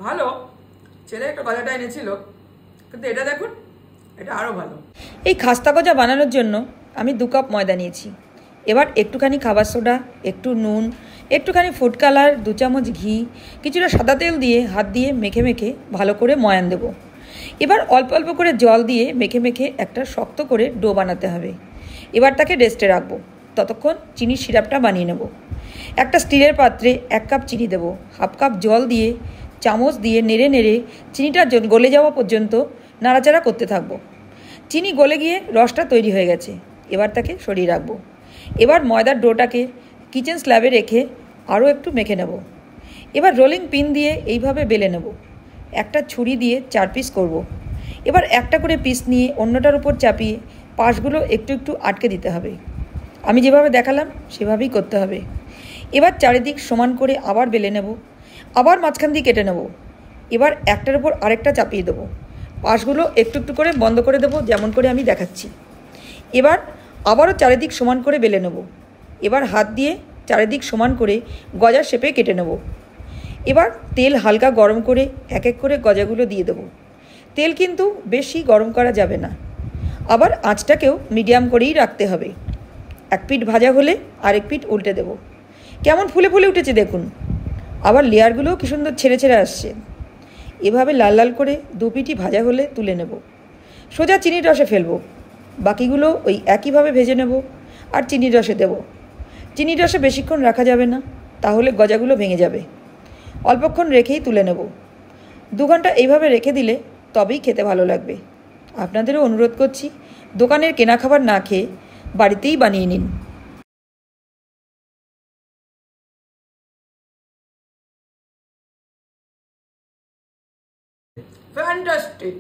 ভালো। ছেলে একটা গজাটা এনেছিল, কিন্তু এটা দেখুন, এটা আরও ভালো। এই খাস্তা গজা বানানোর জন্য আমি 2 কাপ ময়দা নিয়েছি। এবার একটুখানি খাবার সোডা, একটু নুন, একটুখানি ফুড কালার, 2 চামচ ঘি, কিছুটা সাদা তেল দিয়ে হাত দিয়ে মেখে মেখে ভালো করে ময়ান দেব। এবার অল্প অল্প করে জল দিয়ে মেখে মেখে একটা শক্ত করে ডো বানাতে হবে। এবার তাকে রেস্টে রাখবো। ততক্ষণ চিনির সিরাপটা বানিয়ে নেব। একটা স্টিলের পাত্রে 1 কাপ চিনি দেব। হাফ কাপ জল দিয়ে চামচ দিয়ে নেড়ে নেড়ে চিনিটা গলে যাওয়া পর্যন্ত নাড়াচাড়া করতে থাকবো। চিনি গলে গিয়ে রসটা তৈরি হয়ে গেছে। এবার তাকে সরিয়ে রাখবো। এবার ময়দার ডোটাকে কিচেন স্ল্যাবে রেখে আরও একটু মেখে নেব। এবার রোলিং পিন দিয়ে এইভাবে বেলে নেব। একটা ছুরি দিয়ে 4 পিস করব। এবার একটা করে পিস নিয়ে অন্যটার উপর চাপিয়ে পাশগুলো একটু একটু আটকে দিতে হবে। আমি যেভাবে দেখালাম সেভাবেই করতে হবে। এবার চারিদিক সমান করে আবার বেলে নেব। আবার মাঝখান দিয়ে কেটে নেব। এবার একটার উপর আরেকটা চাপিয়ে দেবো। পাশগুলো একটু একটু করে বন্ধ করে দেবো, যেমন করে আমি দেখাচ্ছি। এবার আবারও চারিদিক সমান করে বেলে নেব। এবার হাত দিয়ে চারিদিক সমান করে গজার শেপে কেটে নেব। এবার তেল হালকা গরম করে এক এক করে গজাগুলো দিয়ে দেবো। তেল কিন্তু বেশি গরম করা যাবে না। আবার আঁচটাকেও মিডিয়াম করেই রাখতে হবে। এক পিঠ ভাজা হলে আরেক পিঠ উল্টে দেব। কেমন ফুলে ফুলে উঠেছে দেখুন। আবার লেয়ারগুলোও কি সুন্দর ছেড়ে ছেড়ে আসছে। এভাবে লাল লাল করে 2 পিঠই ভাজা হলে তুলে নেব। সোজা চিনির রসে ফেলবো। বাকিগুলো ওই একইভাবে ভেজে নেব আর চিনির রসে দেব। চিনির রসে বেশিক্ষণ রাখা যাবে না, তাহলে গজাগুলো ভেঙে যাবে। অল্পক্ষণ রেখেই তুলে নেব। 2 ঘন্টা এইভাবে রেখে দিলে তবেই খেতে ভালো লাগবে। আপনাদেরও অনুরোধ করছি, দোকানের কেনা খাবার না খেয়ে বাড়িতেই বানিয়ে নিন। ফ্যান্টাস্টিক।